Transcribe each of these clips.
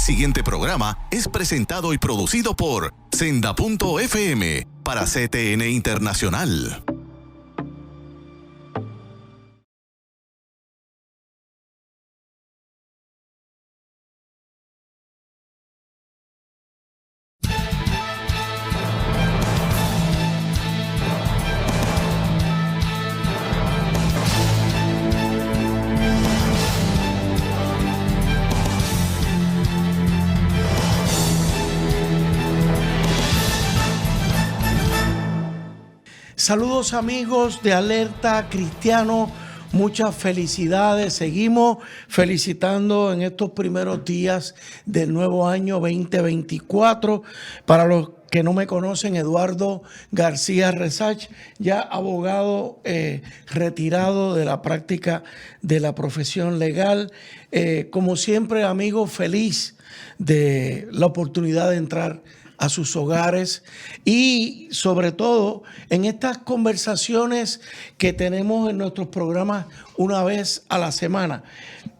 siguiente programa es presentado y producido por Senda.fm para CTN Internacional. Saludos amigos de Alerta Cristiano, muchas felicidades. Seguimos felicitando en estos primeros días del nuevo año 2024. Para los que no me conocen, Eduardo García Resach, ya abogado retirado de la práctica de la profesión legal. Como siempre, amigo, feliz de la oportunidad de entrar a sus hogares y sobre todo en estas conversaciones que tenemos en nuestros programas una vez a la semana.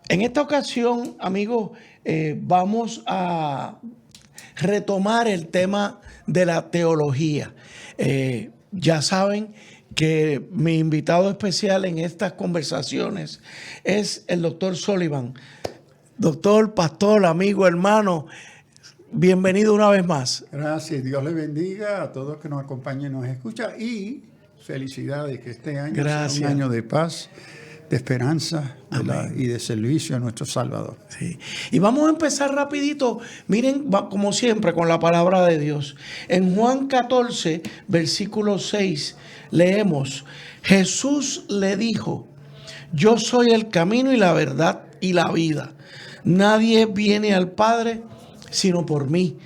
En esta ocasión, amigos, vamos a retomar el tema de la teología. Ya saben que mi invitado especial en estas conversaciones es el doctor Sullivan. Doctor, pastor, amigo, hermano, bienvenido una vez más. Gracias. Dios le bendiga a todos que nos acompañan y nos escuchan. Y felicidades, que este año sea un año de paz, de esperanza y de servicio a nuestro Salvador. Sí. Y vamos a empezar rapidito. Miren, como siempre, con la palabra de Dios. En Juan 14, versículo 6, leemos: Jesús le dijo: yo soy el camino y la verdad y la vida. Nadie viene al Padre sino por mí.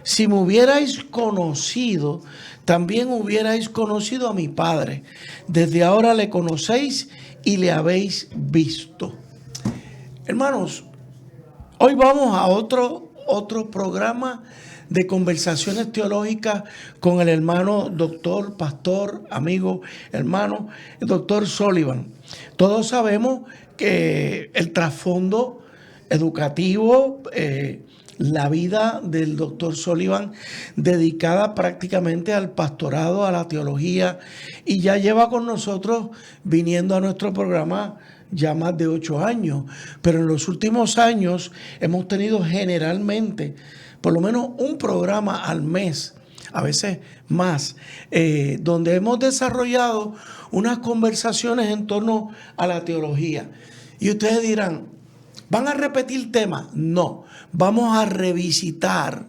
Si me hubierais conocido, también hubierais conocido a mi Padre. Desde ahora le conocéis y le habéis visto. Hermanos, hoy vamos a otro programa de conversaciones teológicas con el hermano doctor, pastor, amigo, hermano, el doctor Sullivan. Todos sabemos que el trasfondo educativo, la vida del doctor Sullivan dedicada prácticamente al pastorado, a la teología, y ya lleva con nosotros viniendo a nuestro programa ya más de 8 años, pero en los últimos años hemos tenido generalmente por lo menos un programa al mes, a veces más, donde hemos desarrollado unas conversaciones en torno a la teología. Y ustedes dirán, ¿van a repetir temas? No, vamos a revisitar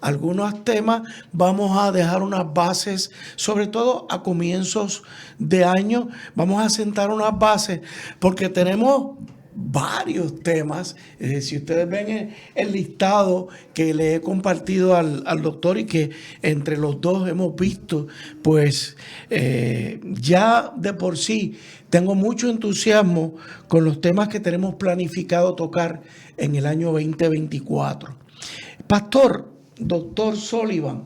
algunos temas, vamos a dejar unas bases, sobre todo a comienzos de año, vamos a sentar unas bases, porque tenemos varios temas. Si ustedes ven el listado que le he compartido al doctor y que entre los dos hemos visto, pues ya de por sí tengo mucho entusiasmo con los temas que tenemos planificado tocar en el año 2024. Pastor, doctor Sullivan,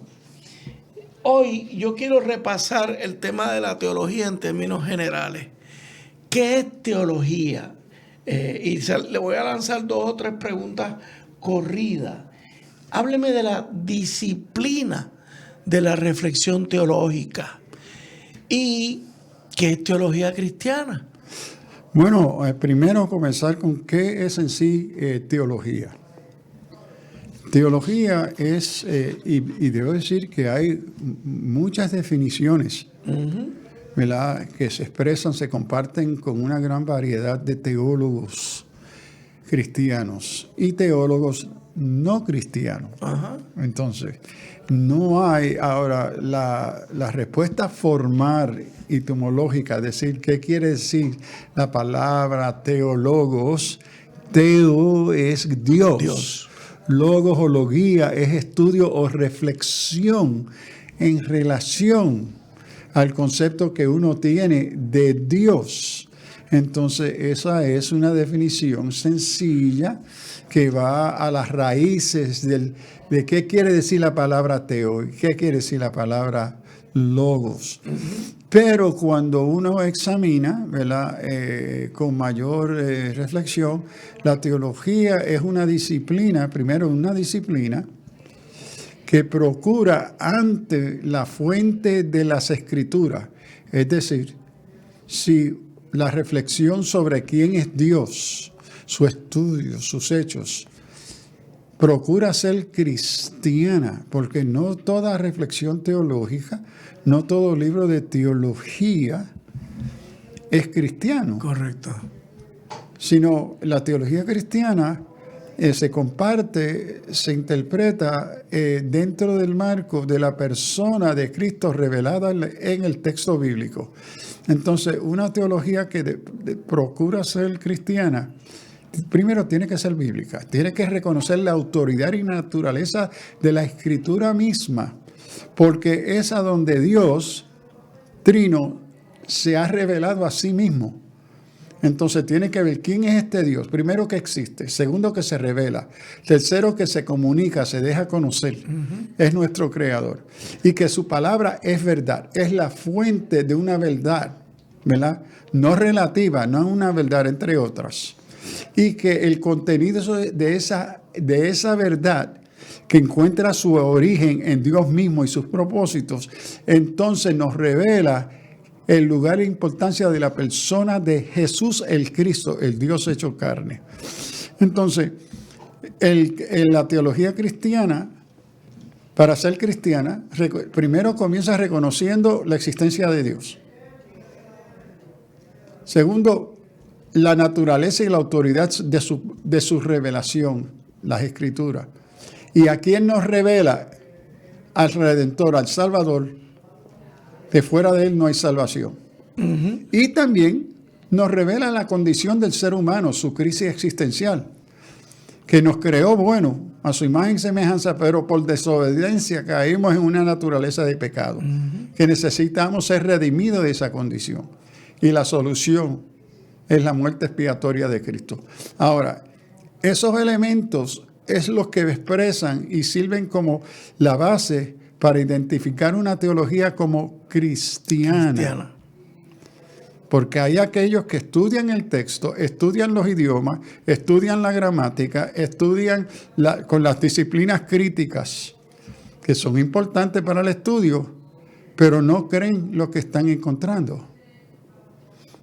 hoy yo quiero repasar el tema de la teología en términos generales. ¿Qué es teología? Y le voy a lanzar 2 o 3 preguntas corridas. Hábleme de la disciplina de la reflexión teológica. ¿Y qué es teología cristiana? Bueno, primero comenzar con qué es en sí teología. Teología es, y debo decir que hay muchas definiciones, ¿verdad?, que se expresan, se comparten con una gran variedad de teólogos cristianos y teólogos no cristianos. Ajá. Entonces, no hay ahora la respuesta formal y etimológica, decir qué quiere decir la palabra teólogos. Teo es Dios. Logos o logía es estudio o reflexión en relación al concepto que uno tiene de Dios. Entonces, esa es una definición sencilla que va a las raíces de qué quiere decir la palabra teo, qué quiere decir la palabra logos. Pero cuando uno examina, ¿verdad? Con mayor reflexión, la teología es una disciplina, primero una disciplina que procura ante la fuente de las Escrituras, es decir, si la reflexión sobre quién es Dios, su estudio, sus hechos, procura ser cristiana, porque no toda reflexión teológica, no todo libro de teología es cristiano. Correcto. Sino la teología cristiana se comparte, se interpreta dentro del marco de la persona de Cristo revelada en el texto bíblico. Entonces, una teología que procura ser cristiana, primero tiene que ser bíblica, tiene que reconocer la autoridad y naturaleza de la Escritura misma, porque es a donde Dios, Trino, se ha revelado a sí mismo. Entonces tiene que ver quién es este Dios. Primero, que existe. Segundo, que se revela. Tercero, que se comunica, se deja conocer. Es nuestro creador. Y que su palabra es verdad. Es la fuente de una verdad, ¿verdad? No relativa, no una verdad entre otras. Y que el contenido de esa verdad, que encuentra su origen en Dios mismo y sus propósitos, entonces nos revela el lugar e importancia de la persona de Jesús el Cristo, el Dios hecho carne. Entonces, la teología cristiana, para ser cristiana, primero comienza reconociendo la existencia de Dios. Segundo, la naturaleza y la autoridad de su revelación, las Escrituras. ¿Y a quién nos revela? Al Redentor, al Salvador. De fuera de él no hay salvación. Y también nos revela la condición del ser humano, su crisis existencial, que nos creó, bueno, a su imagen y semejanza, pero por desobediencia caímos en una naturaleza de pecado, que necesitamos ser redimidos de esa condición. Y la solución es la muerte expiatoria de Cristo. Ahora, esos elementos es los que expresan y sirven como la base para identificar una teología como cristiana. Porque hay aquellos que estudian el texto, estudian los idiomas, estudian la gramática, estudian con las disciplinas críticas, que son importantes para el estudio, pero no creen lo que están encontrando.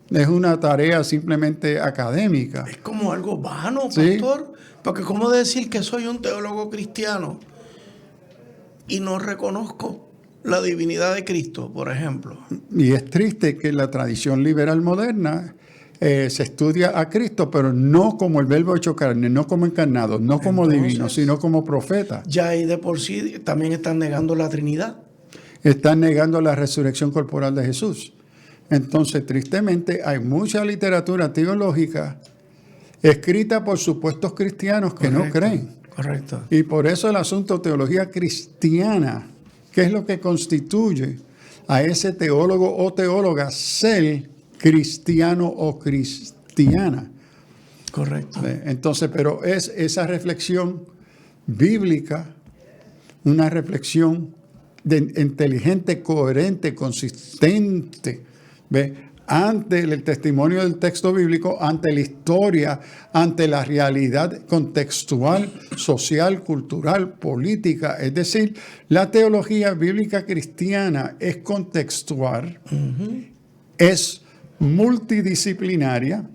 Es una tarea simplemente académica. Es como algo vano, pastor. ¿Sí? Porque ¿cómo decir que soy un teólogo cristiano y no reconozco la divinidad de Cristo, por ejemplo? Y es triste que en la tradición liberal moderna se estudia a Cristo, pero no como el verbo hecho carne, no como encarnado, no como divino, sino como profeta. Ya ahí de por sí también están negando la Trinidad. Están negando la resurrección corporal de Jesús. Entonces, tristemente, hay mucha literatura teológica escrita por supuestos cristianos que no creen. Correcto. Y por eso el asunto teología cristiana, que es lo que constituye a ese teólogo o teóloga ser cristiano o cristiana. Correcto. Entonces, pero es esa reflexión bíblica, una reflexión inteligente, coherente, consistente, ante el testimonio del texto bíblico, ante la historia, ante la realidad contextual, social, cultural, política. Es decir, la teología bíblica cristiana es contextual, es multidisciplinaria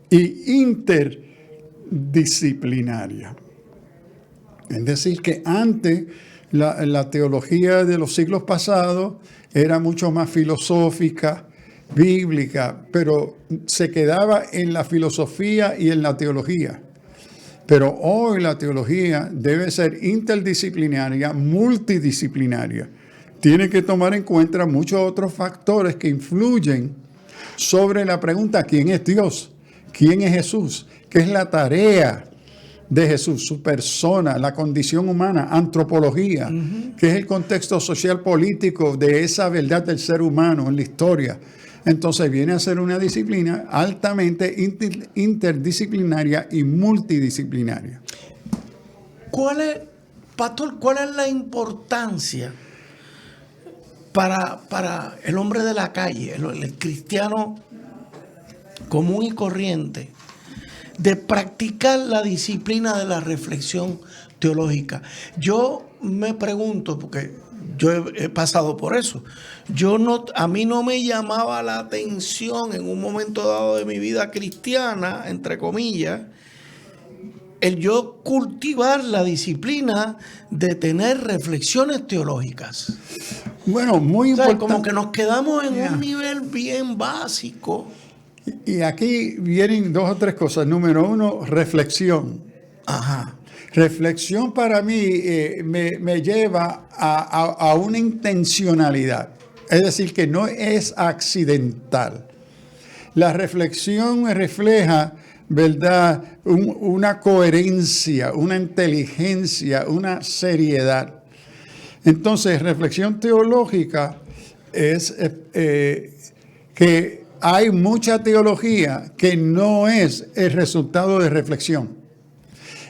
y interdisciplinaria. Es decir, que antes la teología de los siglos pasados era mucho más filosófica, bíblica, pero se quedaba en la filosofía y en la teología. Pero hoy la teología debe ser interdisciplinaria, multidisciplinaria. Tiene que tomar en cuenta muchos otros factores que influyen sobre la pregunta: ¿quién es Dios? ¿Quién es Jesús? ¿Qué es la tarea de Jesús? Su persona, la condición humana, antropología, que es el contexto social político de esa verdad del ser humano en la historia. Entonces viene a ser una disciplina altamente interdisciplinaria y multidisciplinaria. Pastor, cuál es la importancia para el hombre de la calle, el cristiano común y corriente, de practicar la disciplina de la reflexión teológica. Yo me pregunto, porque yo he pasado por eso, a mí no me llamaba la atención en un momento dado de mi vida cristiana, entre comillas, el yo cultivar la disciplina de tener reflexiones teológicas. Bueno, muy importante. Como que nos quedamos en un nivel bien básico. Y aquí vienen 2 o 3 cosas. Número 1, reflexión. Ajá. Reflexión para mí me lleva a una intencionalidad. Es decir, que no es accidental. La reflexión me refleja, ¿verdad?, una coherencia, una inteligencia, una seriedad. Entonces, reflexión teológica es que hay mucha teología que no es el resultado de reflexión.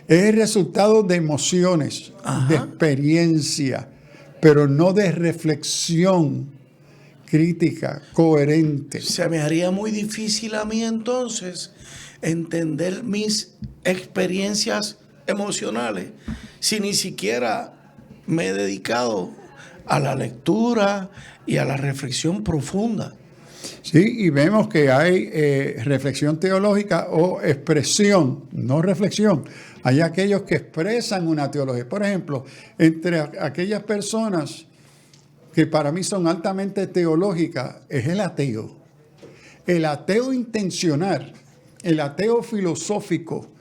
Es el resultado de emociones, de experiencia, pero no de reflexión crítica, coherente. Se me haría muy difícil a mí entonces entender mis experiencias emocionales si ni siquiera me he dedicado a la lectura y a la reflexión profunda. Sí, y vemos que hay reflexión teológica o expresión, no reflexión. Hay aquellos que expresan una teología. Por ejemplo, entre aquellas personas que para mí son altamente teológicas, es el ateo. El ateo intencional, el ateo filosófico,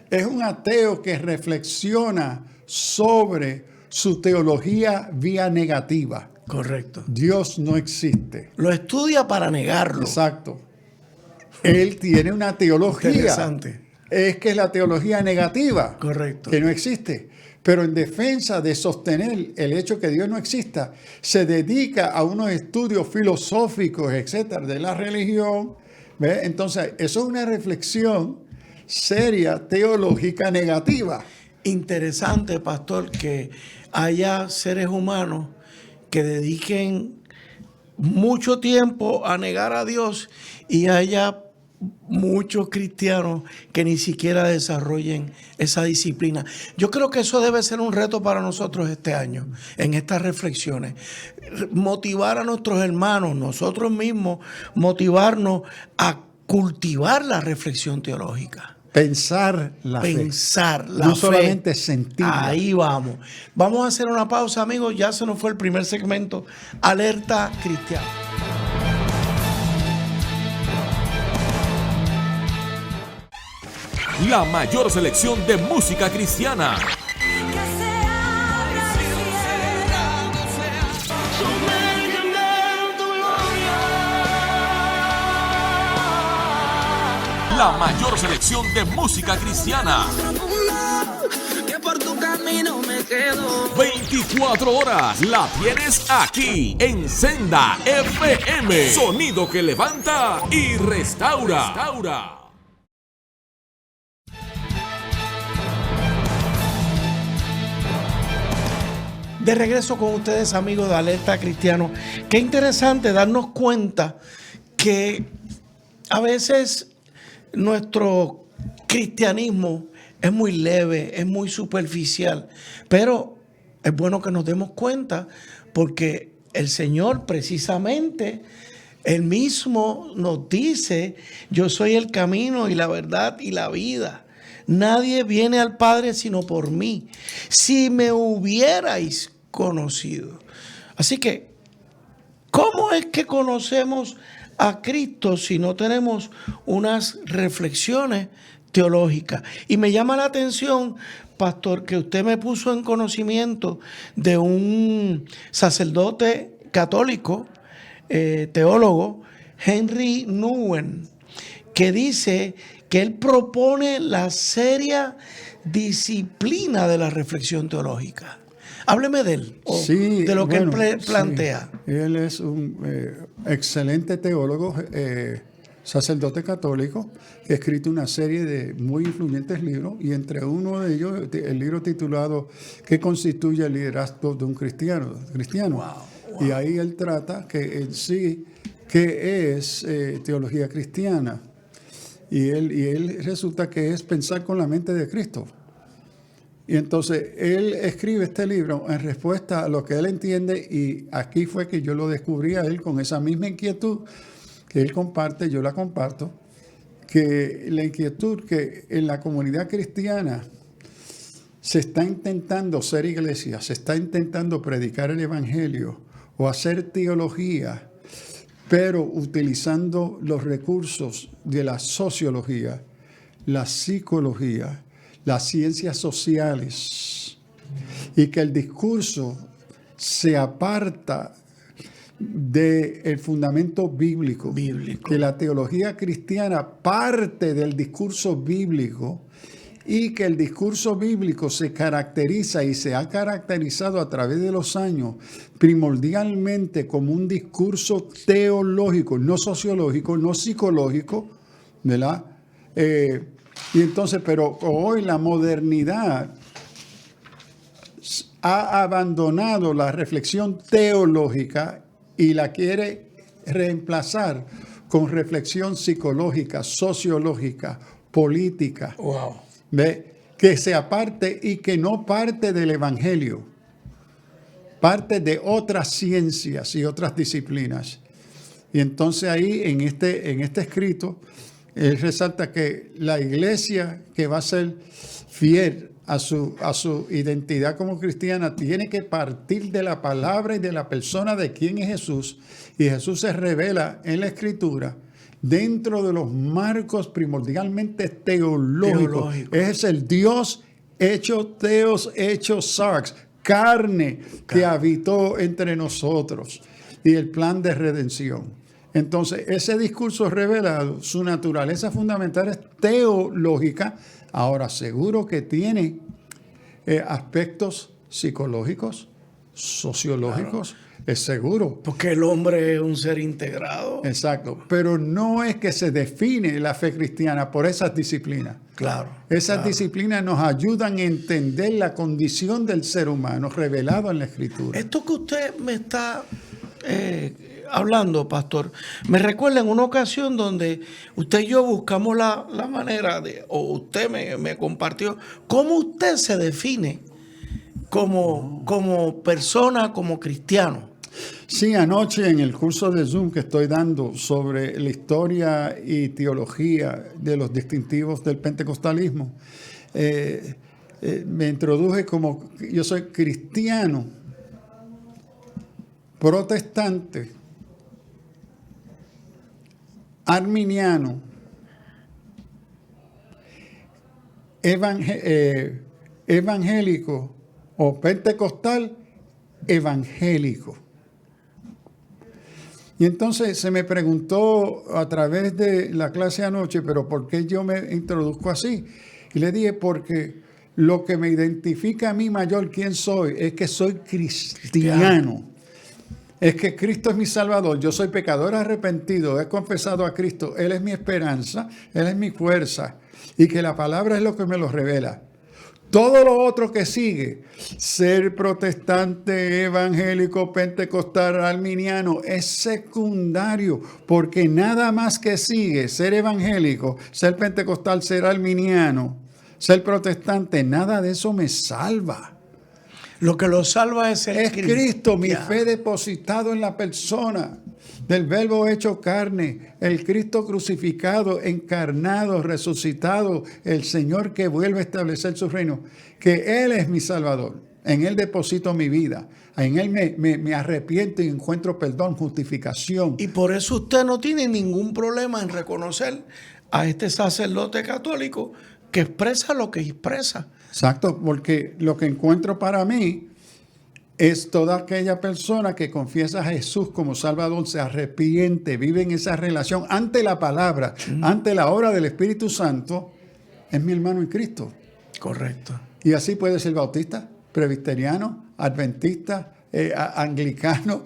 es un ateo que reflexiona sobre su teología vía negativa. Correcto. Dios no existe. Lo estudia para negarlo. Exacto. Él tiene una teología. Interesante. Es que es la teología negativa. Correcto. Que no existe. Pero en defensa de sostener el hecho que Dios no exista, se dedica a unos estudios filosóficos, etcétera, de la religión. ¿Ve? Entonces, eso es una reflexión seria, teológica, negativa. Interesante, pastor, que haya seres humanos que dediquen mucho tiempo a negar a Dios y haya muchos cristianos que ni siquiera desarrollen esa disciplina. Yo creo que eso debe ser un reto para nosotros este año, en estas reflexiones. Motivar a nuestros hermanos, nosotros mismos, motivarnos a cultivar la reflexión teológica. Pensar la fe. Pensar la no fe. solamente sentirla. Ahí vamos. Vamos a hacer una pausa, amigos. Ya se nos fue el primer segmento. Alerta Cristiana. La mayor selección de música cristiana. La mayor selección de música cristiana. 24 horas la tienes aquí en Senda FM. Sonido que levanta y restaura. De regreso con ustedes, amigos de Alerta Cristiano. Qué interesante darnos cuenta que a veces nuestro cristianismo es muy leve, es muy superficial, pero es bueno que nos demos cuenta porque el Señor precisamente, Él mismo nos dice: yo soy el camino y la verdad y la vida. Nadie viene al Padre sino por mí. Si me hubierais conocido. Así que, ¿cómo es que conocemos a Cristo si no tenemos unas reflexiones teológicas? Y me llama la atención, pastor, que usted me puso en conocimiento de un sacerdote católico, teólogo, Henry Nouwen, que dice que él propone la seria disciplina de la reflexión teológica. Hábleme de él, Sí, de lo que bueno, él plantea. Sí. Él es un excelente teólogo, sacerdote católico, que ha escrito una serie de muy influyentes libros, y entre uno de ellos, el libro titulado ¿Qué constituye el liderazgo de un cristiano? Wow. Wow. Y ahí él trata que en sí, ¿qué es teología cristiana? Y él resulta que es pensar con la mente de Cristo. Y entonces él escribe este libro en respuesta a lo que él entiende, y aquí fue que yo lo descubrí a él con esa misma inquietud que él comparte, yo la comparto, que la inquietud que en la comunidad cristiana se está intentando ser iglesia, se está intentando predicar el evangelio o hacer teología, pero utilizando los recursos de la sociología, la psicología, las ciencias sociales, y que el discurso se aparta del fundamento bíblico, que la teología cristiana parte del discurso bíblico, y que el discurso bíblico se caracteriza y se ha caracterizado a través de los años primordialmente como un discurso teológico, no sociológico, no psicológico, ¿verdad? Y entonces, pero hoy la modernidad ha abandonado la reflexión teológica y la quiere reemplazar con reflexión psicológica, sociológica, política. Wow. ¿Ve? Que se aparte y que no parte del evangelio, parte de otras ciencias y otras disciplinas. Y entonces ahí en este escrito, él resalta que la iglesia que va a ser fiel a su identidad como cristiana tiene que partir de la palabra y de la persona de quién es Jesús. Y Jesús se revela en la Escritura dentro de los marcos primordialmente teológicos. Es el Dios hecho teos, hecho sarx, carne que habitó entre nosotros, y el plan de redención. Entonces, ese discurso revelado, su naturaleza fundamental es teológica. Ahora, seguro que tiene aspectos psicológicos, sociológicos, claro. Es seguro. Porque el hombre es un ser integrado. Exacto, pero no es que se define la fe cristiana por esas disciplinas. Claro. Esas disciplinas nos ayudan a entender la condición del ser humano revelado en la Escritura. Esto que usted me está hablando, pastor, me recuerda en una ocasión donde usted y yo buscamos la manera de, o usted me compartió, cómo usted se define como persona, como cristiano. Sí, anoche en el curso de Zoom que estoy dando sobre la historia y teología de los distintivos del pentecostalismo, me introduje como yo soy cristiano, protestante, arminiano, evangélico o pentecostal evangélico. Y entonces se me preguntó a través de la clase anoche, pero ¿por qué yo me introduzco así? Y le dije, porque lo que me identifica a mí mayor quién soy es que soy cristiano. Es que Cristo es mi Salvador, yo soy pecador arrepentido, he confesado a Cristo, Él es mi esperanza, Él es mi fuerza, y que la palabra es lo que me lo revela. Todo lo otro que sigue, ser protestante, evangélico, pentecostal, arminiano, es secundario, porque nada más que sigue, ser evangélico, ser pentecostal, ser arminiano, ser protestante, nada de eso me salva. Lo que lo salva es Cristo, mi fe depositado en la persona del Verbo hecho carne, el Cristo crucificado, encarnado, resucitado, el Señor que vuelve a establecer su reino, que Él es mi Salvador, en Él deposito mi vida, en Él me arrepiento y encuentro perdón, justificación. Y por eso usted no tiene ningún problema en reconocer a este sacerdote católico que expresa lo que expresa. Exacto, porque lo que encuentro para mí es toda aquella persona que confiesa a Jesús como Salvador, se arrepiente, vive en esa relación ante la palabra, ante la obra del Espíritu Santo, es mi hermano en Cristo. Correcto. Y así puede ser bautista, presbiteriano, adventista, anglicano,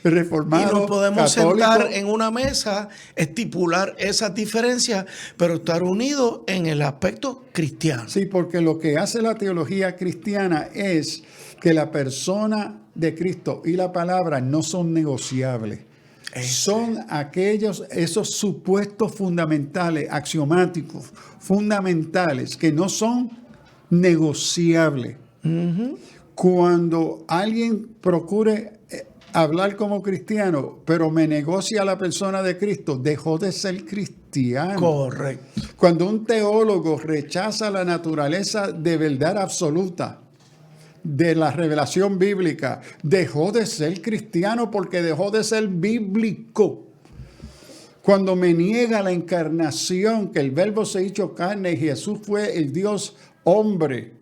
reformado, Y nos podemos católico. sentar en una mesa, estipular esas diferencias, pero estar unidos en el aspecto cristiano. Sí, porque lo que hace la teología cristiana es que la persona de Cristo y la palabra no son negociables. Son esos supuestos fundamentales, axiomáticos, fundamentales, que no son negociables. Cuando alguien procure hablar como cristiano, pero me negocia a la persona de Cristo, dejó de ser cristiano. Correcto. Cuando un teólogo rechaza la naturaleza de verdad absoluta de la revelación bíblica, dejó de ser cristiano porque dejó de ser bíblico. Cuando me niega la encarnación, que el verbo se hizo carne y Jesús fue el Dios hombre,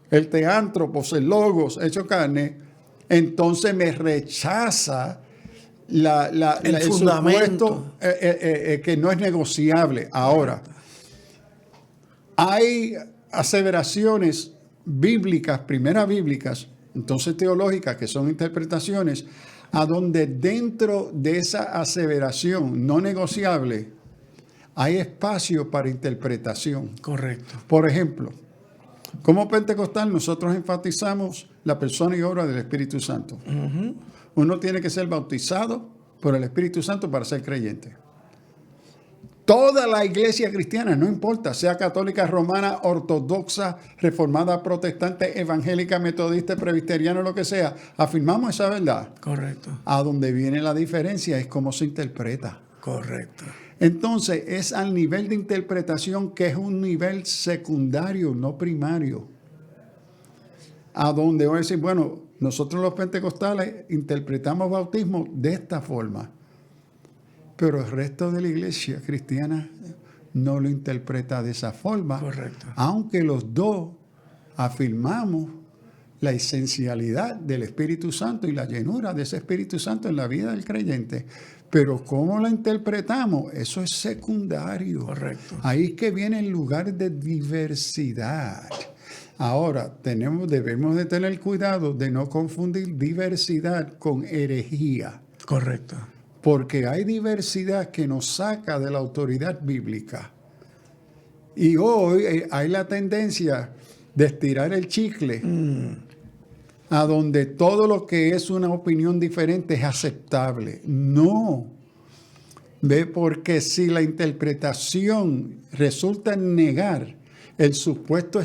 el teántropos, el logos hecho carne, entonces me rechaza el fundamento. supuesto que no es negociable. Ahora, hay aseveraciones bíblicas, primeras bíblicas, entonces teológicas, que son interpretaciones, a donde dentro de esa aseveración no negociable hay espacio para interpretación. Correcto. Por ejemplo, como pentecostal nosotros enfatizamos la persona y obra del Espíritu Santo. Uno tiene que ser bautizado por el Espíritu Santo para ser creyente. Toda la iglesia cristiana, no importa, sea católica, romana, ortodoxa, reformada, protestante, evangélica, metodista, presbiteriana, lo que sea, afirmamos esa verdad. Correcto. A donde viene la diferencia es cómo se interpreta. Correcto. Entonces, es al nivel de interpretación que es un nivel secundario, no primario. A donde voy a decir, bueno, nosotros los pentecostales interpretamos bautismo de esta forma. Pero el resto de la iglesia cristiana no lo interpreta de esa forma. Correcto. Aunque los dos afirmamos la esencialidad del Espíritu Santo y la llenura de ese Espíritu Santo en la vida del creyente. Pero cómo la interpretamos, eso es secundario. Correcto. Ahí es que viene el lugar de diversidad. Ahora, debemos de tener cuidado de no confundir diversidad con herejía. Correcto. Porque hay diversidad que nos saca de la autoridad bíblica. Y hoy hay la tendencia de estirar el chicle a donde todo lo que es una opinión diferente es aceptable. No. ¿Ve? Porque si la interpretación resulta en negar el supuesto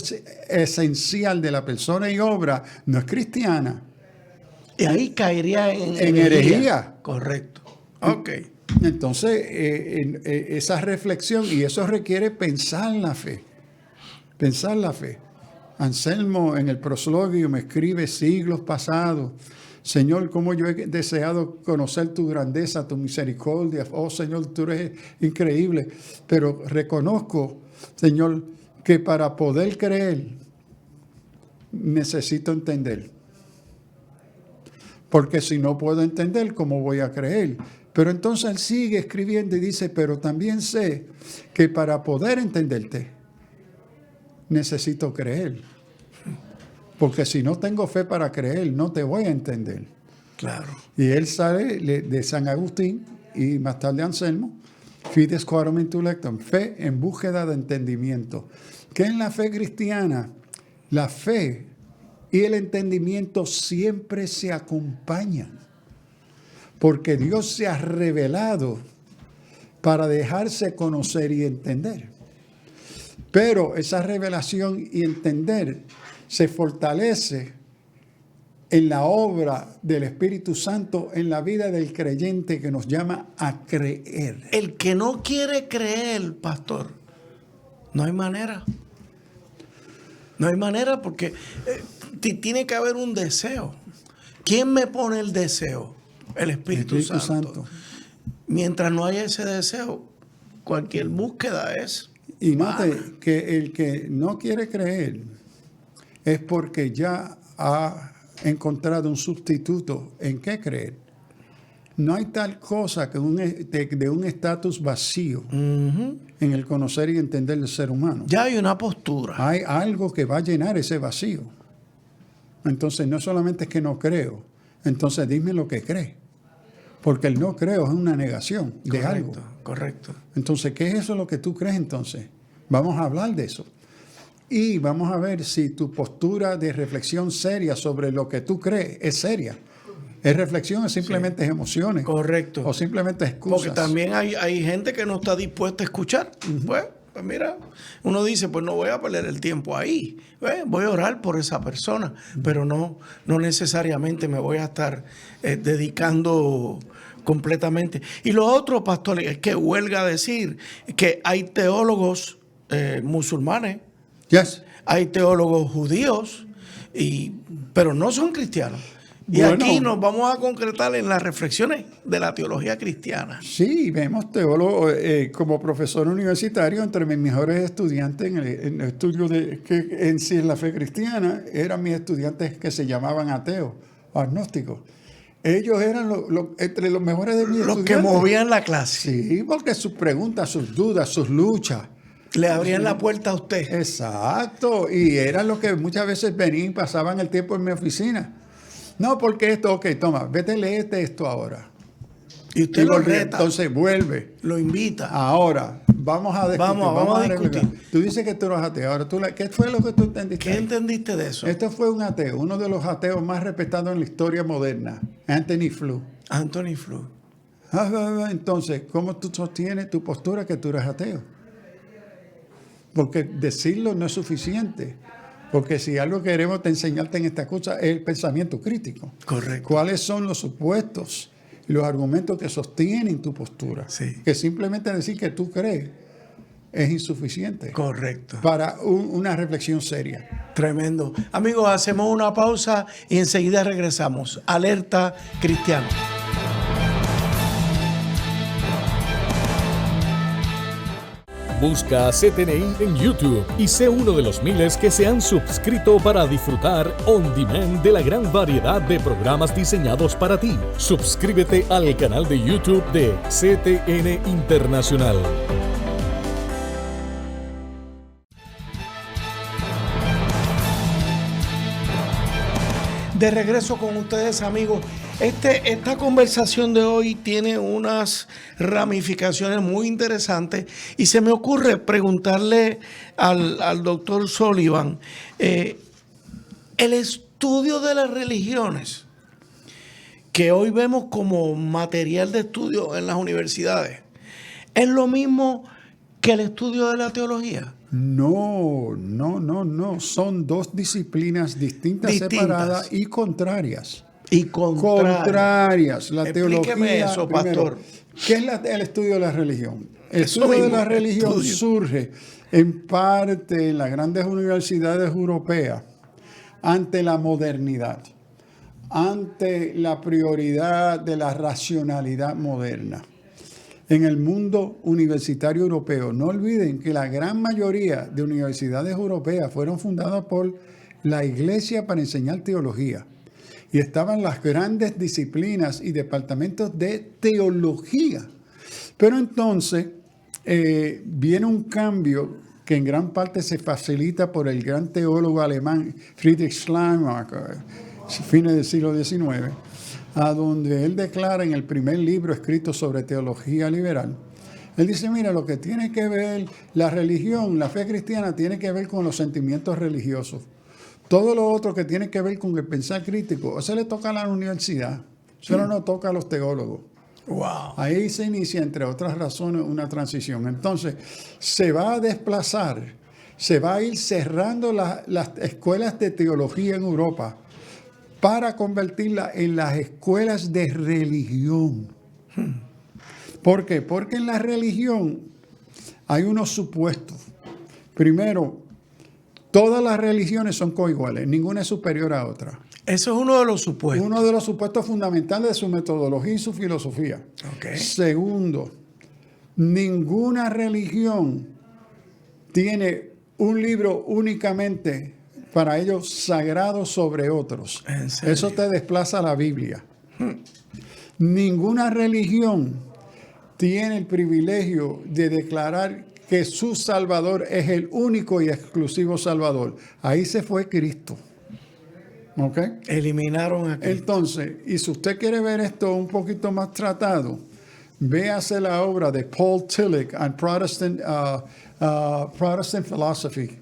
esencial de la persona y obra, no es cristiana. Y ahí caería en herejía. Correcto. Ok. Entonces, esa reflexión, y eso requiere pensar la fe. Pensar la fe. Anselmo en el prosloguio me escribe siglos pasados: Señor, cómo yo he deseado conocer tu grandeza, tu misericordia. Oh, Señor, tú eres increíble. Pero reconozco, Señor, que para poder creer necesito entender. Porque si no puedo entender, ¿cómo voy a creer? Pero entonces él sigue escribiendo y dice, pero también sé que para poder entenderte, necesito creer. Porque si no tengo fe para creer, no te voy a entender. Claro. Y él sale de San Agustín y más tarde Anselmo, fides quorum intellectum, fe en búsqueda de entendimiento. Que en la fe cristiana, la fe y el entendimiento siempre se acompañan. Porque Dios se ha revelado para dejarse conocer y entender. Pero esa revelación y entender se fortalece en la obra del Espíritu Santo en la vida del creyente, que nos llama a creer. El que no quiere creer, pastor, no hay manera. No hay manera porque tiene que haber un deseo. ¿Quién me pone el deseo? El Espíritu Santo. Mientras no haya ese deseo, cualquier búsqueda es. Y note que el que no quiere creer es porque ya ha encontrado un sustituto en qué creer. No hay tal cosa que de un estatus vacío en el conocer y entender del ser humano. Ya hay una postura. Hay algo que va a llenar ese vacío. Entonces, no solamente es que no creo, entonces dime lo que cree. Porque el no creo es una negación de algo. Correcto. Entonces, ¿qué es eso lo que tú crees entonces? Vamos a hablar de eso. Y vamos a ver si tu postura de reflexión seria sobre lo que tú crees es seria. ¿Es reflexión o simplemente es emociones? Correcto. O simplemente excusas. Porque también hay gente que no está dispuesta a escuchar. Pues mira, uno dice, pues no voy a perder el tiempo ahí. Voy a orar por esa persona, pero no necesariamente me voy a estar dedicando completamente. Y lo otro, pastor, es que huelga decir que hay teólogos musulmanes, Yes. hay teólogos judíos, pero no son cristianos. Y Bueno, aquí nos vamos a concretar en las reflexiones de la teología cristiana. Sí, vemos teólogos como profesor universitario, entre mis mejores estudiantes en el estudio que en sí es la fe cristiana, eran mis estudiantes que se llamaban ateos, agnósticos. Ellos eran entre los mejores de mis Los estudiantes. que movían la clase. Sí, porque sus preguntas, sus dudas, sus luchas. Le abrían la puerta a usted. Exacto, y eran los que muchas veces venían y pasaban el tiempo en mi oficina. No, porque esto, ok, toma, vete, léete esto ahora. Y usted lo volví, reta, entonces vuelve. lo invita. Ahora, vamos a discutir. Vamos a discutir. Tú dices que tú eres ateo. Ahora, ¿qué fue lo que tú entendiste? ¿Qué entendiste de eso? Esto fue un ateo, uno de los ateos más respetados en la historia moderna, Anthony Flew. Anthony Flew. Entonces, ¿cómo tú sostienes tu postura que tú eres ateo? Porque decirlo no es suficiente. Porque si algo queremos enseñarte en esta cosa es el pensamiento crítico. Correcto. ¿Cuáles son los supuestos y los argumentos que sostienen tu postura? Sí. Que simplemente decir que tú crees es insuficiente. Correcto. Para una reflexión seria. Tremendo. Amigos, hacemos una pausa y enseguida regresamos. Alerta Cristiana. Busca a CTNI en YouTube y sé uno de los miles que se han suscrito para disfrutar on demand de la gran variedad de programas diseñados para ti. Suscríbete al canal de YouTube de CTN Internacional. De regreso con ustedes, amigos. Esta conversación de hoy tiene unas ramificaciones muy interesantes y se me ocurre preguntarle al doctor Sullivan, el estudio de las religiones, que hoy vemos como material de estudio en las universidades, ¿es lo mismo que el estudio de la teología? No. Son dos disciplinas distintas. Separadas y contrarias. Contrarias. La Explíqueme teología. eso, primero, pastor. ¿qué es el estudio de la religión? El Eso estudio de mismo, la religión estudio. surge en parte en las grandes universidades europeas ante la modernidad, ante la prioridad de la racionalidad moderna. En el mundo universitario europeo, no olviden que la gran mayoría de universidades europeas fueron fundadas por la Iglesia para enseñar teología. Y estaban las grandes disciplinas y departamentos de teología. Pero entonces viene un cambio que en gran parte se facilita por el gran teólogo alemán Friedrich Schleiermacher, fines del siglo XIX, a donde él declara en el primer libro escrito sobre teología liberal, él dice, mira, lo que tiene que ver la religión, la fe cristiana, tiene que ver con los sentimientos religiosos. Todo lo otro que tiene que ver con el pensar crítico, eso le toca a la universidad, eso no toca a los teólogos. Wow. Ahí se inicia, entre otras razones, una transición. Entonces, se va a desplazar, se va a ir cerrando las escuelas de teología en Europa para convertirlas en las escuelas de religión. ¿Por qué? Porque en la religión hay unos supuestos. Primero, todas las religiones son coiguales, ninguna es superior a otra. Eso es uno de los supuestos. Uno de los supuestos fundamentales de su metodología y su filosofía. Okay. Segundo, ninguna religión tiene un libro únicamente para ellos sagrado sobre otros. ¿En serio? Eso te desplaza a la Biblia. Ninguna religión tiene el privilegio de declarar que su Salvador es el único y exclusivo Salvador. Ahí se fue Cristo. ¿Ok? Eliminaron a Cristo. Entonces, y si usted quiere ver esto un poquito más tratado, véase la obra de Paul Tillich on Protestant Philosophy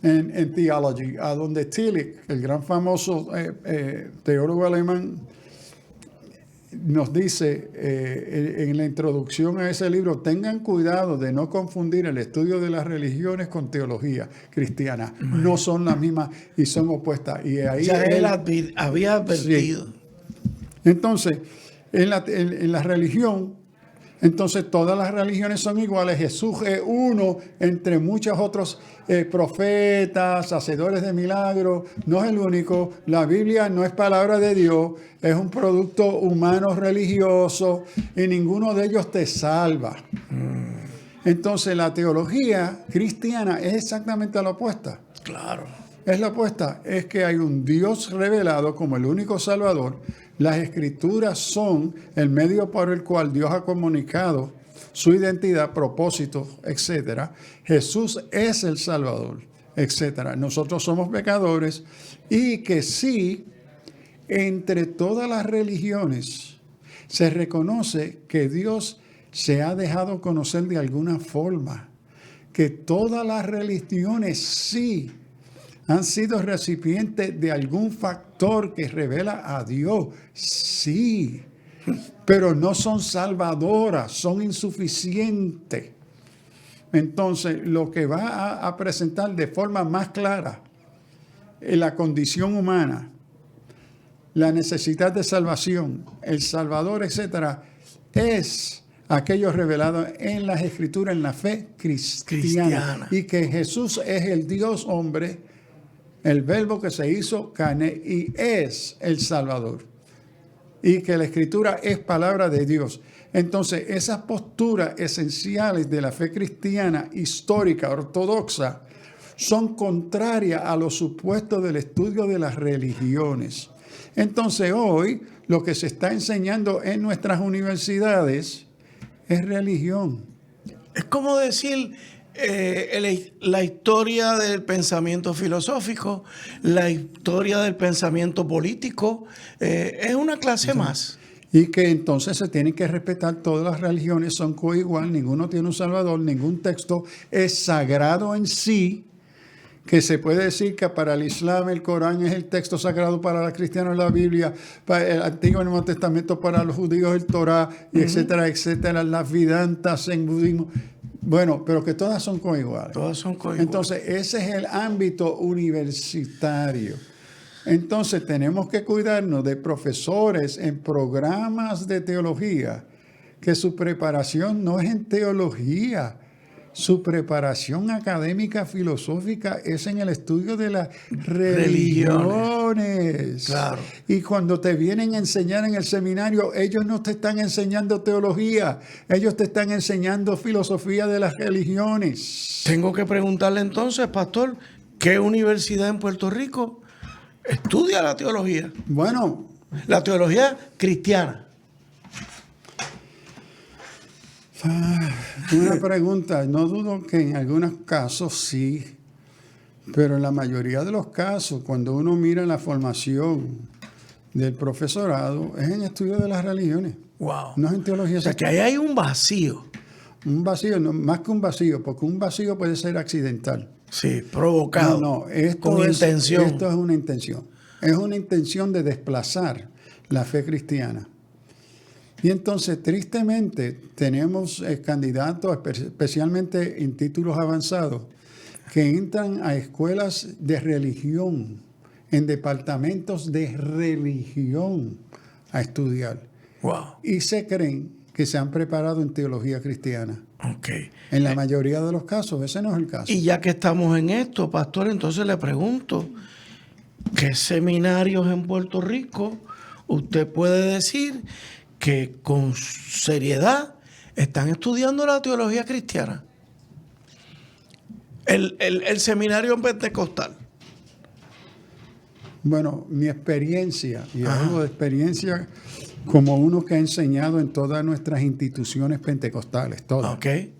and Theology, a donde Tillich, el gran famoso teólogo alemán, nos dice en la introducción a ese libro: tengan cuidado de no confundir el estudio de las religiones con teología cristiana. No son las mismas y son opuestas. Y ahí ya él había advertido. Sí. Entonces, en la religión, entonces todas las religiones son iguales. Jesús es uno entre muchos otros profetas, hacedores de milagros. No es el único. La Biblia no es palabra de Dios, es un producto humano religioso y ninguno de ellos te salva. Entonces la teología cristiana es exactamente la opuesta. Claro. Es la opuesta. Es que hay un Dios revelado como el único Salvador. Las Escrituras son el medio por el cual Dios ha comunicado su identidad, propósitos, etc. Jesús es el Salvador, etc. Nosotros somos pecadores y que sí, entre todas las religiones se reconoce que Dios se ha dejado conocer de alguna forma, que todas las religiones sí han sido recipientes de algún factor que revela a Dios, sí, pero no son salvadoras, son insuficientes. Entonces, lo que va a presentar de forma más clara en la condición humana, la necesidad de salvación, el Salvador, etcétera, es aquello revelado en las Escrituras, en la fe cristiana. Y que Jesús es el Dios hombre, el verbo que se hizo carne y es el Salvador. Y que la Escritura es palabra de Dios. Entonces, esas posturas esenciales de la fe cristiana histórica, ortodoxa, son contrarias a los supuestos del estudio de las religiones. Entonces, hoy lo que se está enseñando en nuestras universidades es religión. Es como decir la historia del pensamiento filosófico, la historia del pensamiento político, es una clase más. Y que entonces se tienen que respetar todas las religiones, son coigual, ninguno tiene un salvador, ningún texto es sagrado en sí, que se puede decir que para el Islam el Corán es el texto sagrado, para los cristianos la Biblia, para el Antiguo y Nuevo Testamento, para los judíos el Torá, y etcétera, etcétera, las Vedantas en budismo. Bueno, pero que todas son coiguales. Todas son coiguales. Entonces, ese es el ámbito universitario. Entonces, tenemos que cuidarnos de profesores en programas de teología, que su preparación no es en teología. Su preparación académica, filosófica, es en el estudio de las religiones. Claro. Y cuando te vienen a enseñar en el seminario, ellos no te están enseñando teología, ellos te están enseñando filosofía de las religiones. Tengo que preguntarle entonces, pastor, ¿qué universidad en Puerto Rico estudia la teología? Bueno, la teología cristiana. Una pregunta, no dudo que en algunos casos sí, pero en la mayoría de los casos, cuando uno mira la formación del profesorado, es en estudio de las religiones. Wow. No es en teología. O sea, que ahí hay un vacío. Un vacío, no, más que un vacío, porque un vacío puede ser accidental. Sí, provocado. No, esto con es, intención. Esto es una intención. Es una intención de desplazar la fe cristiana. Y entonces, tristemente, tenemos candidatos, especialmente en títulos avanzados, que entran a escuelas de religión, en departamentos de religión, a estudiar. Wow. Y se creen que se han preparado en teología cristiana. Okay. En la mayoría de los casos, ese no es el caso. Y ya que estamos en esto, pastor, entonces le pregunto, ¿qué seminarios en Puerto Rico usted puede decir que con seriedad están estudiando la teología cristiana? El seminario pentecostal. Bueno, mi experiencia, y hablo de experiencia como uno que ha enseñado en todas nuestras instituciones pentecostales, todas, Okay.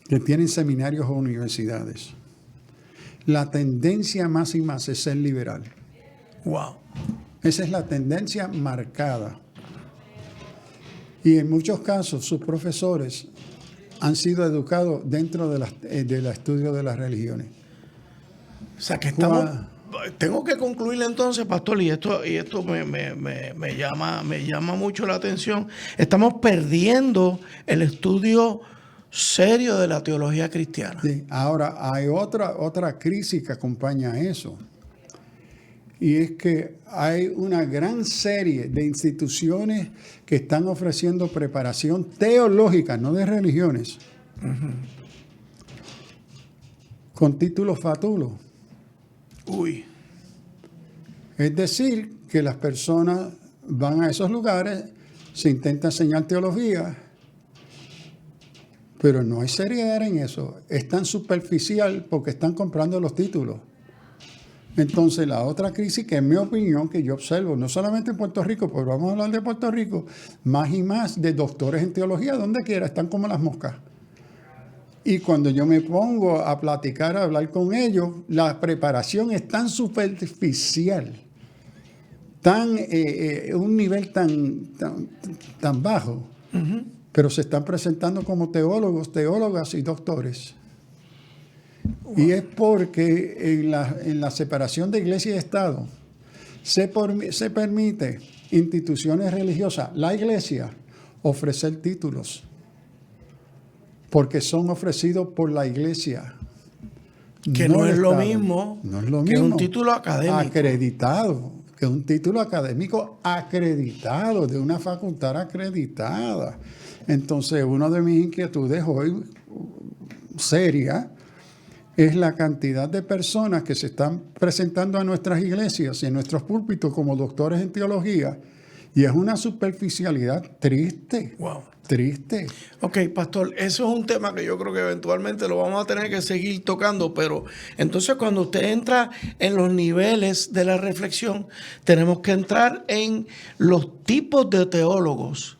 que tienen seminarios o universidades. la tendencia más y más es ser liberal. Wow. Esa es la tendencia marcada. Y en muchos casos sus profesores han sido educados dentro del estudio de las religiones. O sea que estamos... Tengo que concluir entonces, pastor, y esto me llama mucho la atención. Estamos perdiendo el estudio serio de la teología cristiana. Sí. Ahora, hay otra crisis que acompaña a eso. Y es que hay una gran serie de instituciones que están ofreciendo preparación teológica, no de religiones, con títulos fatulos. Uy. Es decir, que las personas van a esos lugares, se intenta enseñar teología, pero no hay seriedad en eso. Es tan superficial porque están comprando los títulos. Entonces, la otra crisis, que en mi opinión, que yo observo, no solamente en Puerto Rico, pero vamos a hablar de Puerto Rico, más y más de doctores en teología, donde quiera, están como las moscas. Y cuando yo me pongo a platicar, a hablar con ellos, la preparación es tan superficial, un nivel tan bajo, pero se están presentando como teólogos, teólogas y doctores. Wow. Y es porque en la separación de iglesia y Estado se permite instituciones religiosas, la iglesia, ofrecer títulos, porque son ofrecidos por la iglesia. Que no es lo mismo que un título académico. Acreditado, que un título académico acreditado, de una facultad acreditada. Entonces, una de mis inquietudes hoy, seria, es la cantidad de personas que se están presentando a nuestras iglesias y en nuestros púlpitos como doctores en teología, y es una superficialidad triste. Wow. Triste. Ok, pastor, eso es un tema que yo creo que eventualmente lo vamos a tener que seguir tocando, pero entonces cuando usted entra en los niveles de la reflexión, tenemos que entrar en los tipos de teólogos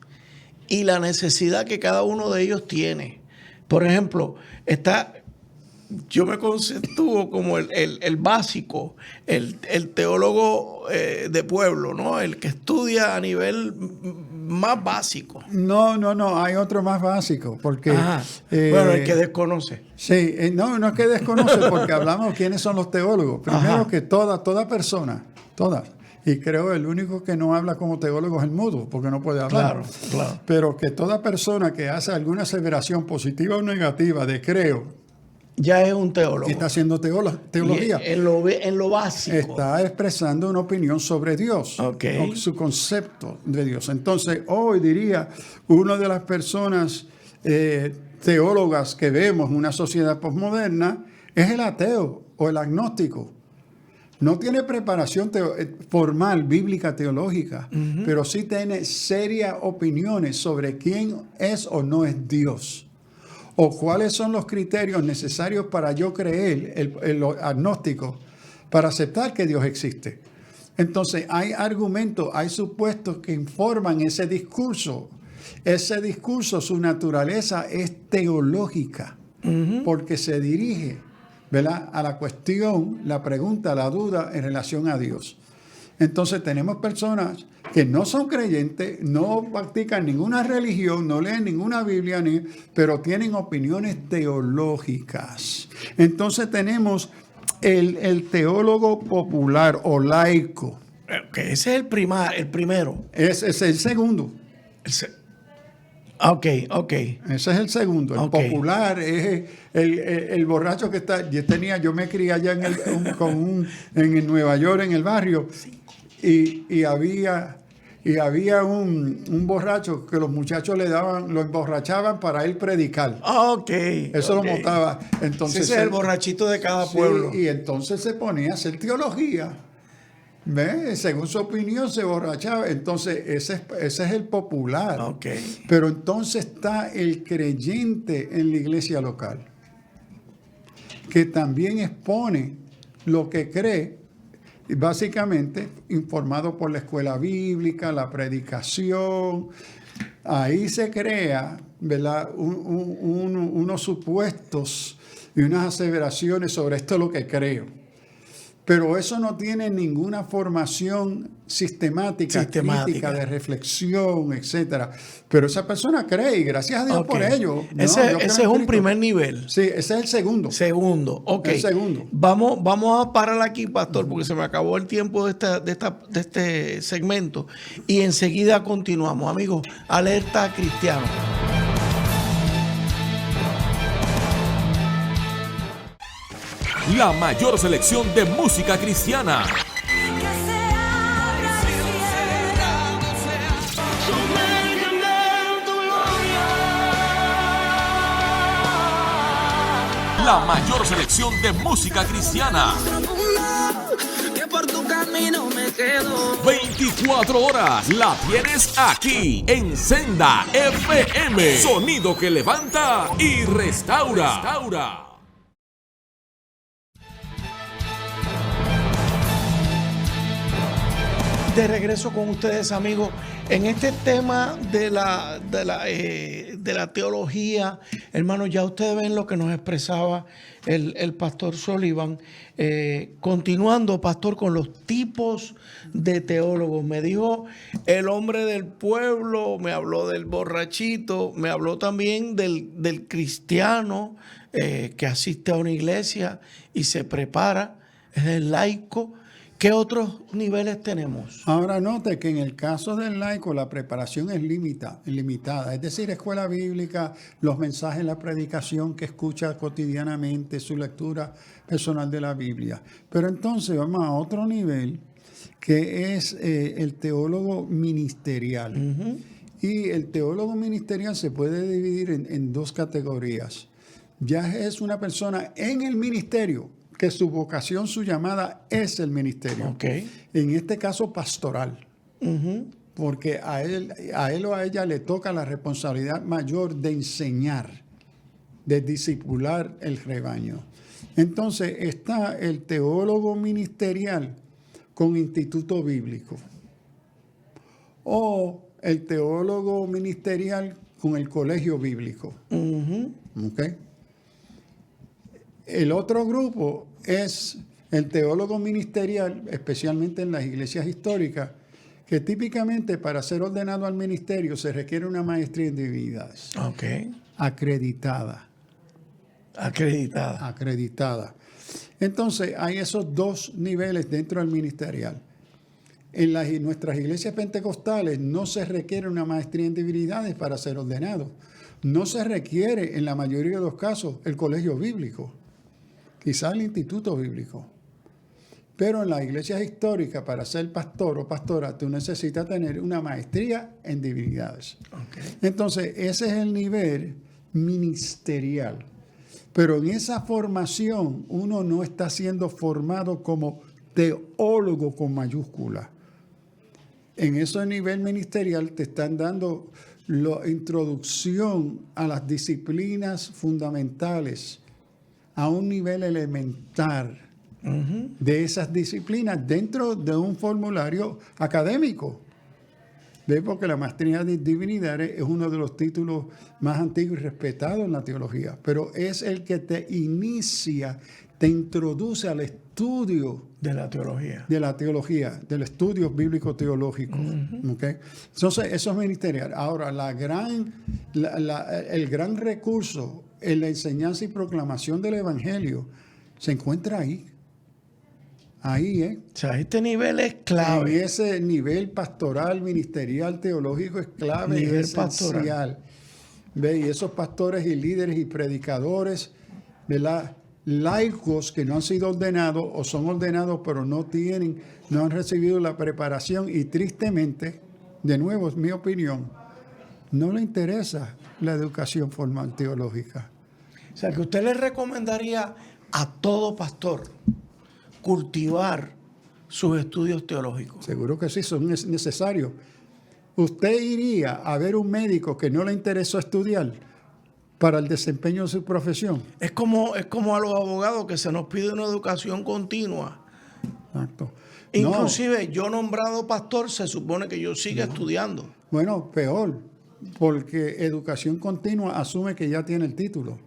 y la necesidad que cada uno de ellos tiene. Por ejemplo, yo me conceptúo como el básico, el teólogo de pueblo, ¿no? El que estudia a nivel más básico. No, hay otro más básico, porque... bueno, el que desconoce. Sí, no es que desconoce, porque hablamos quiénes son los teólogos. Primero que toda persona, todas. Y creo el único que no habla como teólogo es el mudo, porque no puede hablar. Claro. Pero que toda persona que hace alguna aseveración positiva o negativa de creo, ya es un teólogo. Está haciendo teología. En lo básico. Está expresando una opinión sobre Dios. Okay. Su concepto de Dios. Entonces, hoy diría, una de las personas teólogas que vemos en una sociedad posmoderna es el ateo o el agnóstico. No tiene preparación formal, bíblica, teológica, pero sí tiene serias opiniones sobre quién es o no es Dios. O cuáles son los criterios necesarios para yo creer, el agnóstico, para aceptar que Dios existe. Entonces, hay argumentos, hay supuestos que informan ese discurso. Ese discurso, su naturaleza es teológica, porque se dirige, ¿verdad?, a la cuestión, la pregunta, la duda en relación a Dios. Entonces, tenemos personas que no son creyentes, no practican ninguna religión, no leen ninguna Biblia, pero tienen opiniones teológicas. Entonces tenemos el teólogo popular o laico. Okay, ese es el primero. Ese es el segundo. Ok. Ese es el segundo. El popular es el borracho que está... Yo me crié allá en Nueva York, en el barrio. Y había un borracho que los muchachos lo emborrachaban para él predicar. Eso lo montaba. Entonces, ese es el borrachito de cada pueblo. Y entonces se ponía a hacer teología. ¿Ves? Según su opinión se borrachaba. Entonces ese es el popular. Pero entonces está el creyente en la iglesia local, que también expone lo que cree, básicamente informado por la escuela bíblica, la predicación. Ahí se crea, ¿verdad?, unos supuestos y unas aseveraciones sobre esto es lo que creo. Pero eso no tiene ninguna formación sistemática, crítica, de reflexión, etcétera. Pero esa persona cree y gracias a Dios por ello. Ese es un primer nivel. Sí, ese es el segundo. Segundo, ok. El segundo. Vamos a parar aquí, pastor, porque se me acabó el tiempo de este segmento. Y enseguida continuamos. Amigos, alerta cristiano. La mayor selección de música cristiana. La mayor selección de música cristiana. 24 horas la tienes aquí en Senda FM. Sonido que levanta y restaura. De regreso con ustedes, amigos, en este tema de la teología. Hermanos, ya ustedes ven lo que nos expresaba el pastor Sullivan. Continuando, pastor, con los tipos de teólogos. Me dijo el hombre del pueblo, me habló del borrachito, me habló también del cristiano que asiste a una iglesia y se prepara, es el laico. ¿Qué otros niveles tenemos? Ahora note que en el caso del laico la preparación es limitada, es decir, escuela bíblica, los mensajes, la predicación que escucha cotidianamente, su lectura personal de la Biblia. Pero entonces vamos a otro nivel que es el teólogo ministerial. Uh-huh. Y el teólogo ministerial se puede dividir en dos categorías. Ya es una persona en el ministerio, que su vocación, su llamada es el ministerio. Okay. En este caso pastoral. Uh-huh. Porque a él o a ella le toca la responsabilidad mayor de enseñar, de discipular el rebaño. Entonces está el teólogo ministerial con instituto bíblico. O el teólogo ministerial con el colegio bíblico. Uh-huh. ¿Okay? El otro grupo es el teólogo ministerial, especialmente en las iglesias históricas, que típicamente para ser ordenado al ministerio se requiere una maestría en divinidades. Okay. Acreditada. Entonces, hay esos dos niveles dentro del ministerial. En nuestras iglesias pentecostales no se requiere una maestría en divinidades para ser ordenado. No se requiere, en la mayoría de los casos, el colegio bíblico. Quizás el instituto bíblico. Pero en las iglesias históricas, para ser pastor o pastora, tú necesitas tener una maestría en divinidades. Okay. Entonces, ese es el nivel ministerial. Pero en esa formación, uno no está siendo formado como teólogo con mayúscula. En ese nivel ministerial te están dando la introducción a las disciplinas fundamentales, a un nivel elemental de esas disciplinas dentro de un formulario académico. ¿Ves? Porque la maestría de divinidades es uno de los títulos más antiguos y respetados en la teología, pero es el que te inicia, te introduce al estudio de la teología, del estudio bíblico teológico. ¿Okay? Entonces, eso es ministerial. Ahora, el gran recurso en la enseñanza y proclamación del evangelio se encuentra ahí. Ahí, O sea, este nivel es clave. En ese nivel pastoral, ministerial, teológico es clave, nivel es esencial. ¿Ve? Y esos pastores y líderes y predicadores, ¿verdad?, laicos que no han sido ordenados o son ordenados pero no han recibido la preparación y tristemente, de nuevo es mi opinión, no le interesa la educación formal teológica. O sea, que usted le recomendaría a todo pastor cultivar sus estudios teológicos. Seguro que sí, son necesarios. ¿Usted iría a ver un médico que no le interesó estudiar para el desempeño de su profesión? Es como a los abogados que se nos pide una educación continua. Exacto. Inclusive yo nombrado pastor se supone que yo siga estudiando. Bueno, peor, porque educación continua asume que ya tiene el título.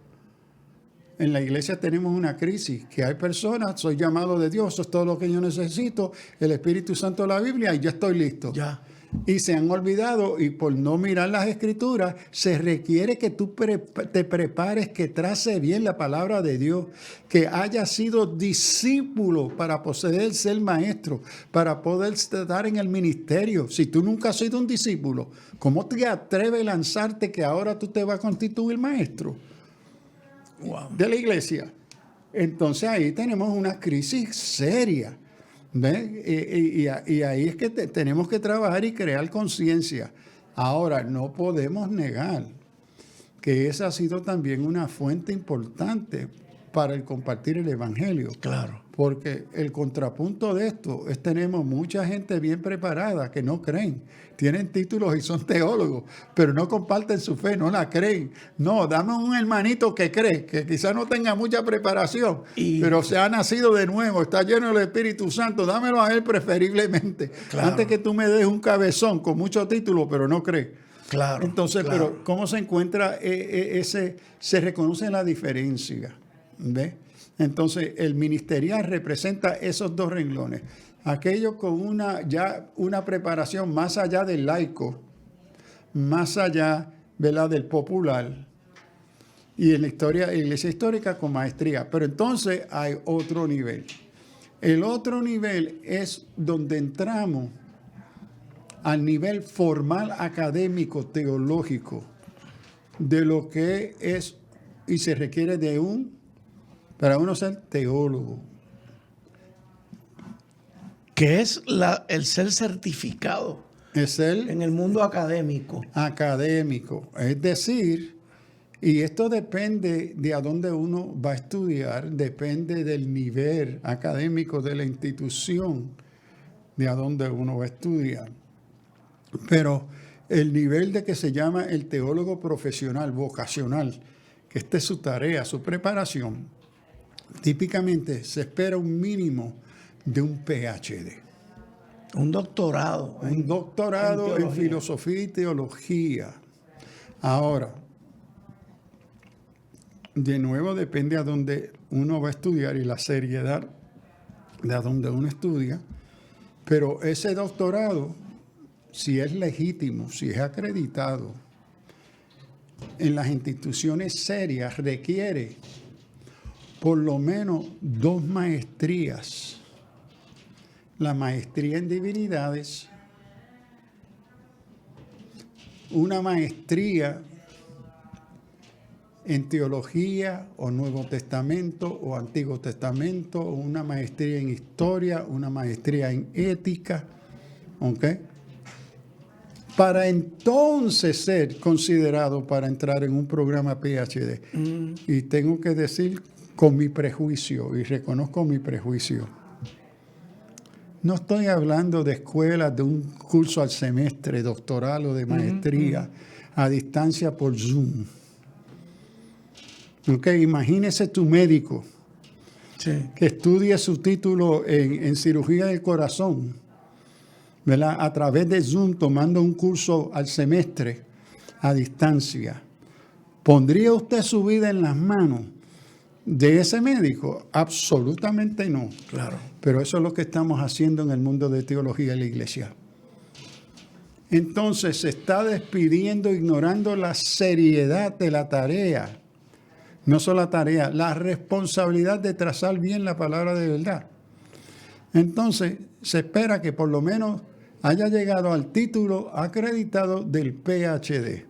en la iglesia tenemos una crisis, que hay personas, soy llamado de Dios, eso es todo lo que yo necesito, el Espíritu Santo de la Biblia y yo estoy listo. Ya. Y se han olvidado, y por no mirar las Escrituras, se requiere que tú te prepares, que trace bien la palabra de Dios, que hayas sido discípulo para poder ser maestro, para poder estar en el ministerio. Si tú nunca has sido un discípulo, ¿cómo te atreves a lanzarte que ahora tú te vas a constituir maestro de la iglesia? Entonces ahí tenemos una crisis seria. ¿Ve? Y ahí es que tenemos que trabajar y crear conciencia. Ahora, no podemos negar que esa ha sido también una fuente importante para el compartir el Evangelio. Claro. Porque el contrapunto de esto es tenemos mucha gente bien preparada que no creen. Tienen títulos y son teólogos, pero no comparten su fe, no la creen. No, dame un hermanito que cree, que quizás no tenga mucha preparación, pero se ha nacido de nuevo, está lleno del Espíritu Santo, dámelo a él preferiblemente. Claro. Antes que tú me des un cabezón con muchos títulos, pero no cree. Claro. Entonces, claro. Pero ¿cómo se encuentra se reconoce la diferencia? ¿Ve? Entonces, el ministerial representa esos dos renglones. Aquellos con una preparación más allá del laico, más allá, ¿verdad?, del popular, y en la iglesia histórica con maestría. Pero entonces hay otro nivel. El otro nivel es donde entramos al nivel formal académico, teológico, de lo que es y se requiere para uno ser teólogo. Que es el ser certificado Es el en el mundo académico. Académico. Es decir, y esto depende de a dónde uno va a estudiar, depende del nivel académico de la institución, de a dónde uno va a estudiar. Pero el nivel de que se llama el teólogo profesional, vocacional, que esta es su tarea, su preparación, típicamente se espera un mínimo de un PhD. Un doctorado. Un doctorado en filosofía y teología. Ahora, de nuevo depende a dónde uno va a estudiar y la seriedad de a dónde uno estudia, pero ese doctorado, si es legítimo, si es acreditado, en las instituciones serias requiere por lo menos 2 maestrías. La maestría en divinidades, una maestría en teología o Nuevo Testamento o Antiguo Testamento, una maestría en historia, una maestría en ética, ¿ok? Para entonces ser considerado para entrar en un programa PhD. Y tengo que decir con mi prejuicio, y reconozco mi prejuicio, no estoy hablando de escuelas, de un curso al semestre, doctoral o de maestría, a distancia por Zoom. Okay, imagínese tu médico que estudie su título en cirugía del corazón, ¿verdad?, a través de Zoom, tomando un curso al semestre a distancia. ¿Pondría usted su vida en las manos de ese médico? Absolutamente no. Claro. Pero eso es lo que estamos haciendo en el mundo de teología de la iglesia. Entonces se está despidiendo, ignorando la seriedad de la tarea. No solo la tarea, la responsabilidad de trazar bien la palabra de verdad. Entonces se espera que por lo menos haya llegado al título acreditado del PhD.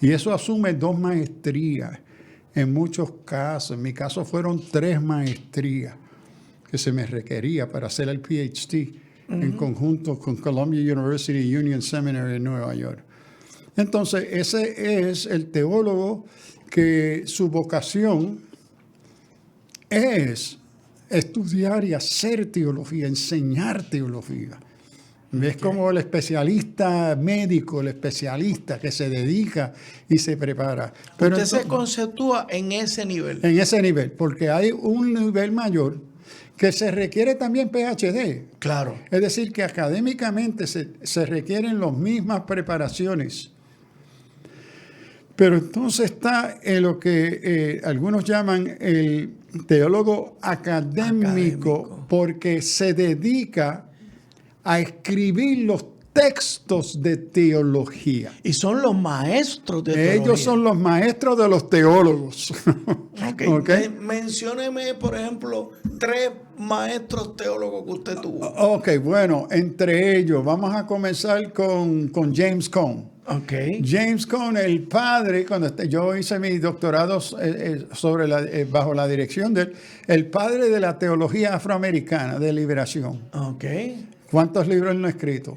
Y eso asume 2 maestrías. En muchos casos, en mi caso fueron 3 maestrías que se me requería para hacer el PhD en conjunto con Columbia University Union Seminary en Nueva York. Entonces, ese es el teólogo que su vocación es estudiar y hacer teología, enseñar teología. Es como el especialista médico, el especialista que se dedica y se prepara. Pero usted se conceptúa en ese nivel. En ese nivel, porque hay un nivel mayor que se requiere también PhD. Claro. Es decir, que académicamente se requieren las mismas preparaciones. Pero entonces está en lo que algunos llaman el teólogo académico, porque se dedica a escribir los textos de teología. Y son los maestros de teología. Ellos son los maestros de los teólogos. Okay. Mencióneme, por ejemplo, 3 maestros teólogos que usted tuvo. Ok, bueno, entre ellos vamos a comenzar con James Cone. Okay. James Cone, el padre, cuando yo hice mi doctorado bajo la dirección de él, el padre de la teología afroamericana de liberación. Okay. ¿Cuántos libros él no ha escrito?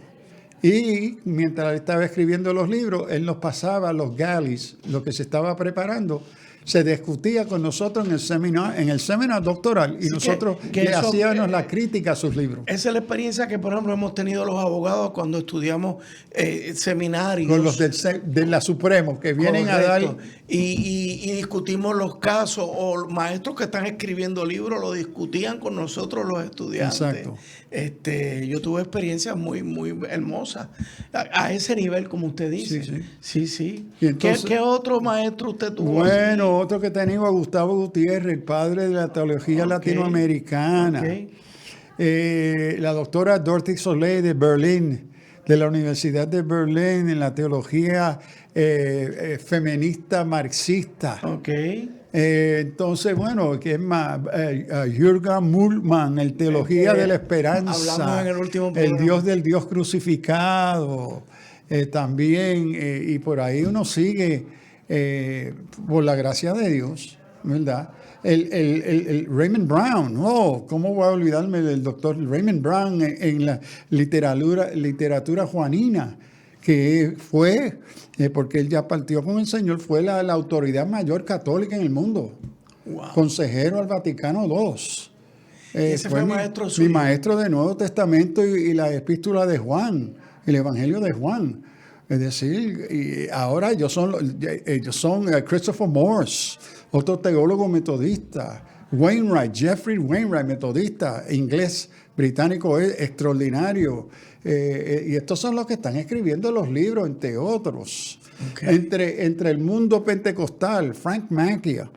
Y mientras él estaba escribiendo los libros, él nos pasaba los galleys, lo que se estaba preparando. Se discutía con nosotros en el seminar doctoral y nosotros le hacíamos la crítica a sus libros. Esa es la experiencia que, por ejemplo, hemos tenido los abogados cuando estudiamos seminarios. Con los de la Supremo, que vienen a dar... Y discutimos los casos, o maestros que están escribiendo libros lo discutían con nosotros los estudiantes. Exacto. Yo tuve experiencias muy, muy hermosas a ese nivel, como usted dice. Sí. Y entonces, ¿Qué otro maestro usted tuvo? Bueno, otro que tenía Gustavo Gutiérrez, el padre de la teología latinoamericana. La doctora Dorothy Soleil de Berlín, de la Universidad de Berlín, en la teología feminista marxista. Entonces, bueno, ¿qué es más? Jürgen Mühlmann, el Teología de la Esperanza. Hablamos en el último programa. El Dios del Dios crucificado. También, y por ahí uno sigue, por la gracia de Dios, ¿verdad? El Raymond Brown, ¿cómo voy a olvidarme del doctor Raymond Brown en la literatura juanina? Que fue, porque él ya partió con el Señor, fue la autoridad mayor católica en el mundo. Wow. Consejero al Vaticano II. Ese fue maestro suyo. Mi maestro de Nuevo Testamento y la epístola de Juan, el Evangelio de Juan. Es decir, y ahora ellos son Christopher Morse, otro teólogo metodista. Wainwright, Jeffrey Wainwright, metodista, inglés, británico, extraordinario. Y estos son los que están escribiendo los libros, entre otros. Entre el mundo pentecostal, Frank Macchia,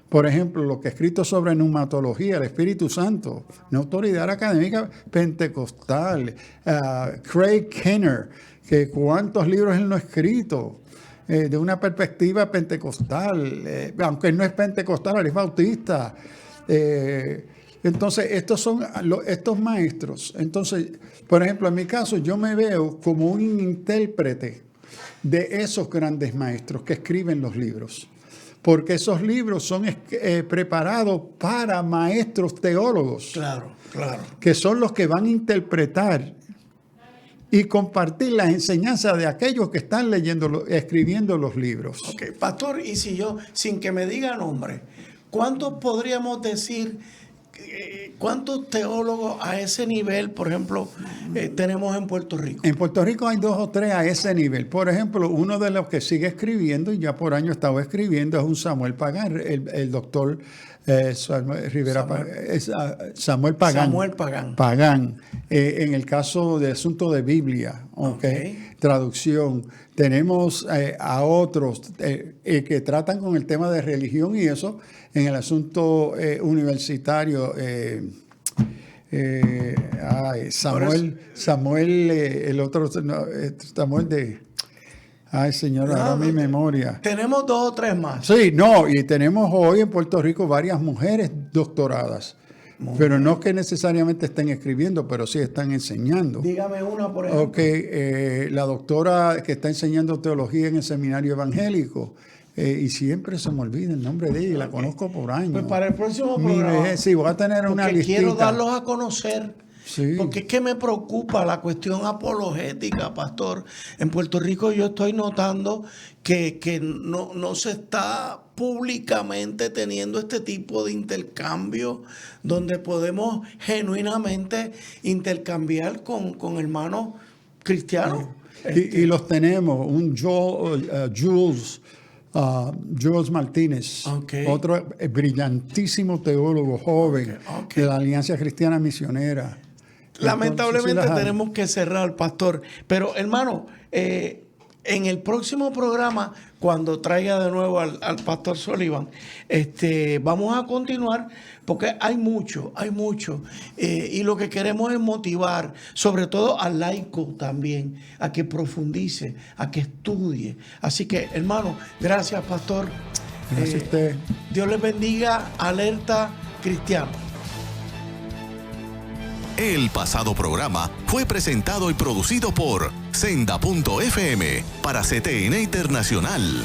por ejemplo, lo que ha escrito sobre neumatología, el Espíritu Santo, una autoridad académica pentecostal. Craig Kenner, que cuántos libros él no ha escrito, de una perspectiva pentecostal, aunque él no es pentecostal, él es bautista. Entonces, estos maestros. Entonces, por ejemplo, en mi caso, yo me veo como un intérprete de esos grandes maestros que escriben los libros. Porque esos libros son preparados para maestros teólogos. Claro. Que son los que van a interpretar y compartir las enseñanzas de aquellos que están escribiendo los libros. Ok, pastor, y si yo, sin que me diga nombre, ¿cuántos podríamos decir... ¿Cuántos teólogos a ese nivel, por ejemplo, tenemos en Puerto Rico? En Puerto Rico hay 2 o 3 a ese nivel. Por ejemplo, uno de los que sigue escribiendo, y ya por año estaba escribiendo, es un Samuel Pagán, el doctor Samuel Pagán. Pagán. En el caso del asunto de Biblia, traducción. Tenemos a otros que tratan con el tema de religión y eso, en el asunto universitario. Samuel, Samuel de... Ay, señor, ahora mi memoria. Tenemos 2 o 3 más. Sí, y tenemos hoy en Puerto Rico varias mujeres doctoradas. Pero no que necesariamente estén escribiendo, pero sí están enseñando. Dígame una, por ejemplo. La doctora que está enseñando teología en el seminario evangélico. Y siempre se me olvida el nombre de ella y la conozco por años. Pues para el próximo programa. Sí, voy a tener una listita. Quiero darlos a conocer. Sí. Porque es que me preocupa la cuestión apologética, pastor. En Puerto Rico yo estoy notando que no se está públicamente teniendo este tipo de intercambio donde podemos genuinamente intercambiar con hermanos cristianos. Y los tenemos. Un Jules Martínez, otro brillantísimo teólogo joven de la Alianza Cristiana Misionera. Lamentablemente tenemos que cerrar, pastor. Pero, hermano, en el próximo programa, cuando traiga de nuevo al pastor Sullivan, vamos a continuar porque hay mucho, y lo que queremos es motivar, sobre todo al laico también, a que profundice, a que estudie. Así que, hermano, gracias, pastor. Gracias a usted. Dios les bendiga. Alerta Cristiano. El pasado programa fue presentado y producido por Senda.fm para CTN Internacional.